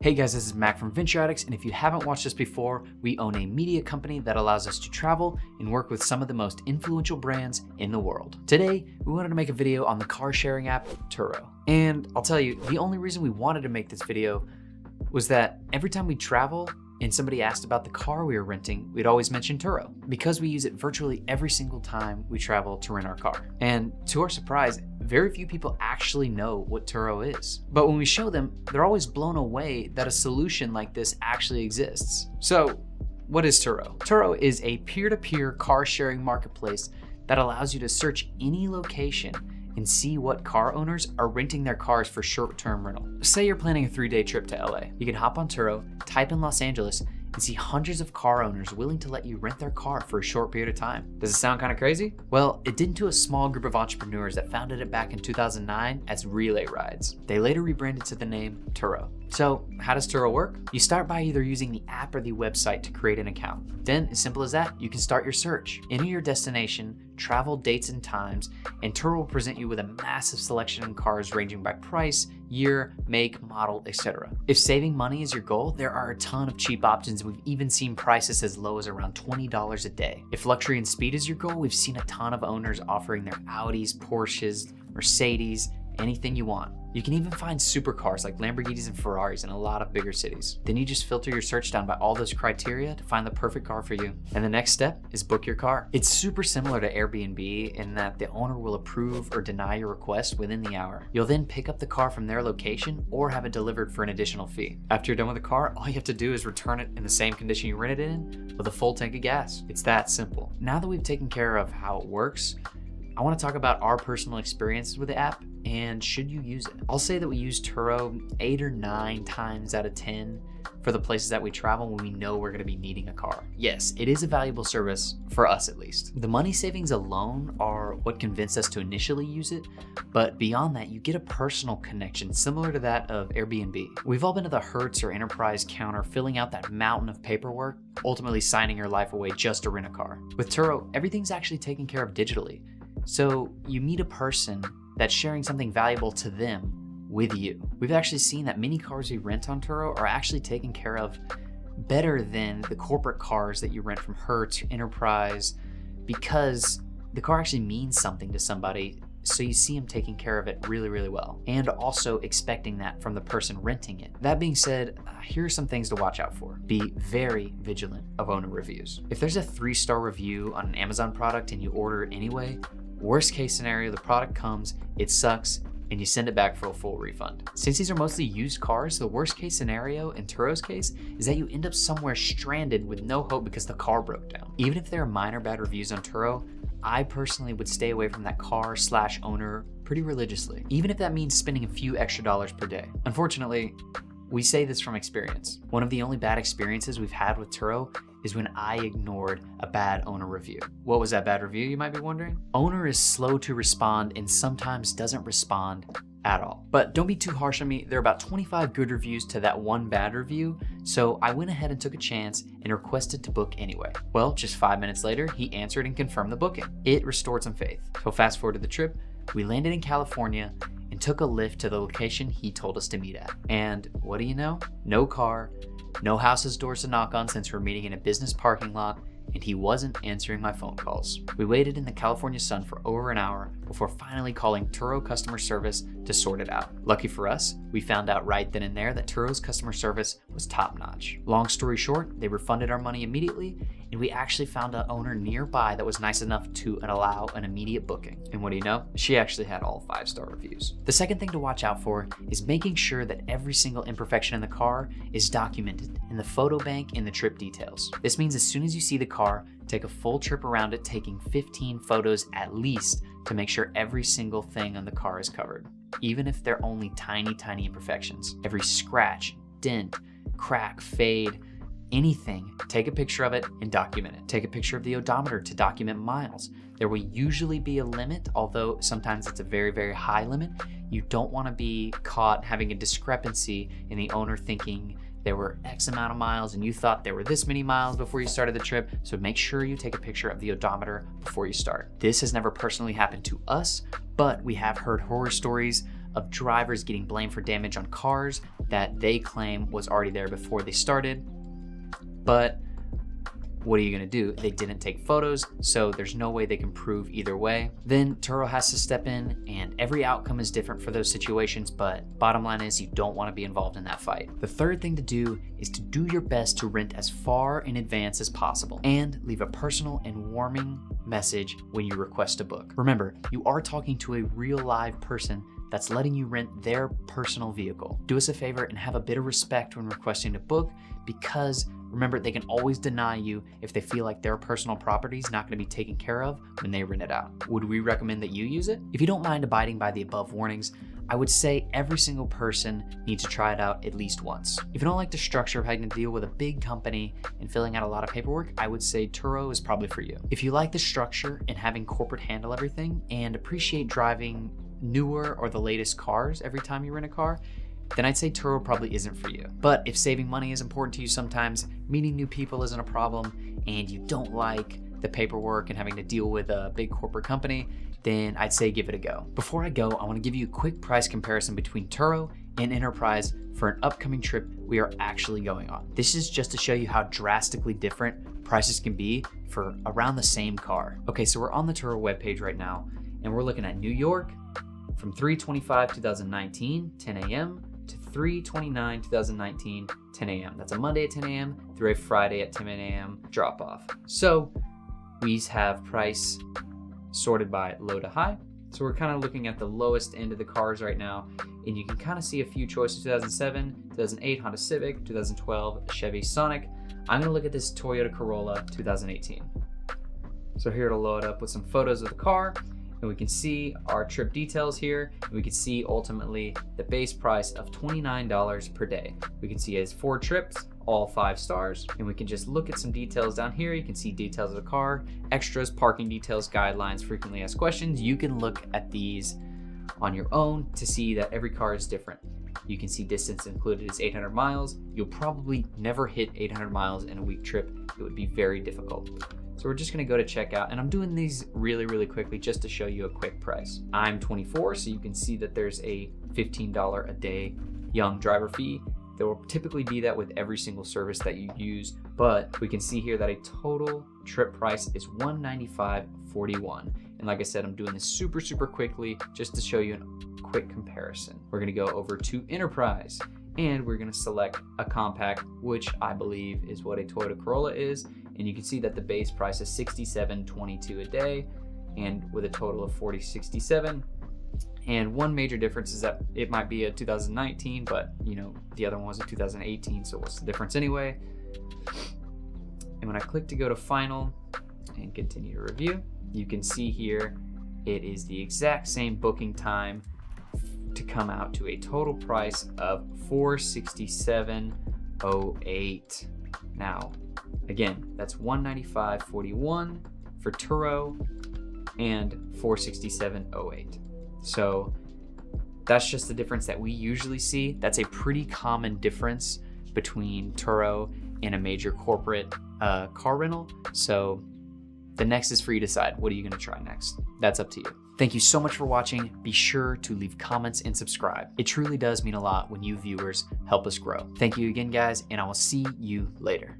Hey guys, this is Mac from Venture Addicts, and if you haven't watched us before, we own a media company that allows us to travel and work with some of the most influential brands in the world. Today, we wanted to make a video on the car sharing app, Turo. And I'll tell you, the only reason we wanted to make this video was that every time we travel and somebody asked about the car we were renting, we'd always mention Turo because we use it virtually every single time we travel to rent our car. And to our surprise, very few people actually know what Turo is. But when we show them, they're always blown away that a solution like this actually exists. So, what is Turo? Turo is a peer-to-peer car sharing marketplace that allows you to search any location and see what car owners are renting their cars for short-term rental. Say you're planning a 3-day trip to LA. You can hop on Turo, type in Los Angeles, and see hundreds of car owners willing to let you rent their car for a short period of time. Does it sound kind of crazy? Well, it didn't to a small group of entrepreneurs that founded it back in 2009 as Relay Rides. They later rebranded to the name Turo. So how does Turo work? You start by either using the app or the website to create an account. Then, as simple as that, you can start your search. Enter your destination, travel dates and times, and Turo will present you with a massive selection of cars ranging by price, year, make, model, etc. If saving money is your goal, there are a ton of cheap options, and we've even seen prices as low as around $20 a day. If luxury and speed is your goal, we've seen a ton of owners offering their Audis, Porsches, Mercedes, anything you want. You can even find supercars like Lamborghinis and Ferraris in a lot of bigger cities. Then you just filter your search down by all those criteria to find the perfect car for you. And the next step is book your car. It's super similar to Airbnb in that the owner will approve or deny your request within the hour. You'll then pick up the car from their location or have it delivered for an additional fee. After you're done with the car, all you have to do is return it in the same condition you rented it in with a full tank of gas. It's that simple. Now that we've taken care of how it works, I want to talk about our personal experiences with the app and should you use it. I'll say that we use Turo 8 or 9 times out of 10 for the places that we travel when we know we're going to be needing a car. Yes, it is a valuable service for us at least. The money savings alone are what convinced us to initially use it, but beyond that, you get a personal connection similar to that of Airbnb. We've all been to the Hertz or Enterprise counter filling out that mountain of paperwork, ultimately signing your life away just to rent a car. With Turo, everything's actually taken care of digitally. So you meet a person that's sharing something valuable to them with you. We've actually seen that many cars we rent on Turo are actually taken care of better than the corporate cars that you rent from Hertz, Enterprise, because the car actually means something to somebody. So you see them taking care of it really, really well, and also expecting that from the person renting it. That being said, here are some things to watch out for. Be very vigilant of owner reviews. If there's a 3-star review on an Amazon product and you order it anyway, worst case scenario, the product comes, it sucks, and you send it back for a full refund. Since these are mostly used cars, the worst case scenario in Turo's case is that you end up somewhere stranded with no hope because the car broke down. Even if there are minor bad reviews on Turo, I personally would stay away from that car/owner pretty religiously, even if that means spending a few extra dollars per day. Unfortunately, we say this from experience. One of the only bad experiences we've had with Turo is when I ignored a bad owner review. What was that bad review, you might be wondering? Owner is slow to respond and sometimes doesn't respond at all. But don't be too harsh on me. There are about 25 good reviews to that one bad review, so I went ahead and took a chance and requested to book anyway. Well, just 5 minutes later, he answered and confirmed the booking. It restored some faith. So fast forward to the trip, we landed in California and took a Lyft to the location he told us to meet at. And what do you know? No car, no house's doors to knock on since we're meeting in a business parking lot, and he wasn't answering my phone calls. We waited in the California sun for over an hour before finally calling Turo customer service to sort it out. Lucky for us, we found out right then and there that Turo's customer service was top-notch. Long story short, they refunded our money immediately, and we actually found an owner nearby that was nice enough to allow an immediate booking. And what do you know? She actually had all 5-star reviews. The second thing to watch out for is making sure that every single imperfection in the car is documented in the photo bank and the trip details. This means as soon as you see the car, take a full trip around it, taking 15 photos at least to make sure every single thing on the car is covered, even if they're only tiny, tiny imperfections. Every scratch, dent, crack, fade, anything, take a picture of it and document it. Take a picture of the odometer to document miles. There will usually be a limit, although sometimes it's a very, very high limit. You don't want to be caught having a discrepancy in the owner thinking there were X amount of miles and you thought there were this many miles before you started the trip, so make sure you take a picture of the odometer before you start. This has never personally happened to us, but we have heard horror stories of drivers getting blamed for damage on cars that they claim was already there before they started. But what are you gonna do? They didn't take photos, so there's no way they can prove either way. Then Turo has to step in, and every outcome is different for those situations, but bottom line is you don't wanna be involved in that fight. The third thing to do is to do your best to rent as far in advance as possible and leave a personal and warming message when you request a book. Remember, you are talking to a real live person that's letting you rent their personal vehicle. Do us a favor and have a bit of respect when requesting a book, because remember, they can always deny you if they feel like their personal property is not going to be taken care of when they rent it out. Would we recommend that you use it? If you don't mind abiding by the above warnings, I would say every single person needs to try it out at least once. If you don't like the structure of having to deal with a big company and filling out a lot of paperwork, I would say Turo is probably for you. If you like the structure and having corporate handle everything and appreciate driving newer or the latest cars every time you rent a car, then I'd say Turo probably isn't for you. But if saving money is important to you sometimes, meeting new people isn't a problem, and you don't like the paperwork and having to deal with a big corporate company, then I'd say give it a go. Before I go, I want to give you a quick price comparison between Turo and Enterprise for an upcoming trip we are actually going on. This is just to show you how drastically different prices can be for around the same car. Okay, so we're on the Turo webpage right now, and we're looking at New York from 3/25/2019, 10 a.m. to 3/29/2019, 10 a.m. That's a Monday at 10 a.m. through a Friday at 10 a.m. drop off. So we have price sorted by low to high. So we're kind of looking at the lowest end of the cars right now, and you can kind of see a few choices: 2007, 2008 Honda Civic, 2012 Chevy Sonic. I'm gonna look at this Toyota Corolla 2018. So here it'll load up with some photos of the car, and we can see our trip details here, and we can see ultimately the base price of $29 per day. We can see it has 4 trips, all 5 stars, and we can just look at some details down here. You can see details of the car, extras, parking details, guidelines, frequently asked questions. You can look at these on your own to see that every car is different. You can see distance included is 800 miles. You'll probably never hit 800 miles in a week trip. It would be very difficult. So we're just gonna go to checkout, and I'm doing these really, really quickly just to show you a quick price. I'm 24, so you can see that there's a $15 a day young driver fee. There will typically be that with every single service that you use, but we can see here that a total trip price is $195.41. And like I said, I'm doing this super, super quickly just to show you a quick comparison. We're gonna go over to Enterprise, and we're gonna select a compact, which I believe is what a Toyota Corolla is. And you can see that the base price is $67.22 a day, and with a total of $40.67. And one major difference is that it might be a 2019, but you know, the other one was a 2018, so what's the difference anyway? And when I click to go to final and continue to review, you can see here it is the exact same booking time to come out to a total price of $467.08. Now, again, that's $195.41 for Turo and $467.08. So that's just the difference that we usually see. That's a pretty common difference between Turo and a major corporate car rental. So the next is for you to decide. What are you gonna try next? That's up to you. Thank you so much for watching. Be sure to leave comments and subscribe. It truly does mean a lot when you viewers help us grow. Thank you again, guys, and I will see you later.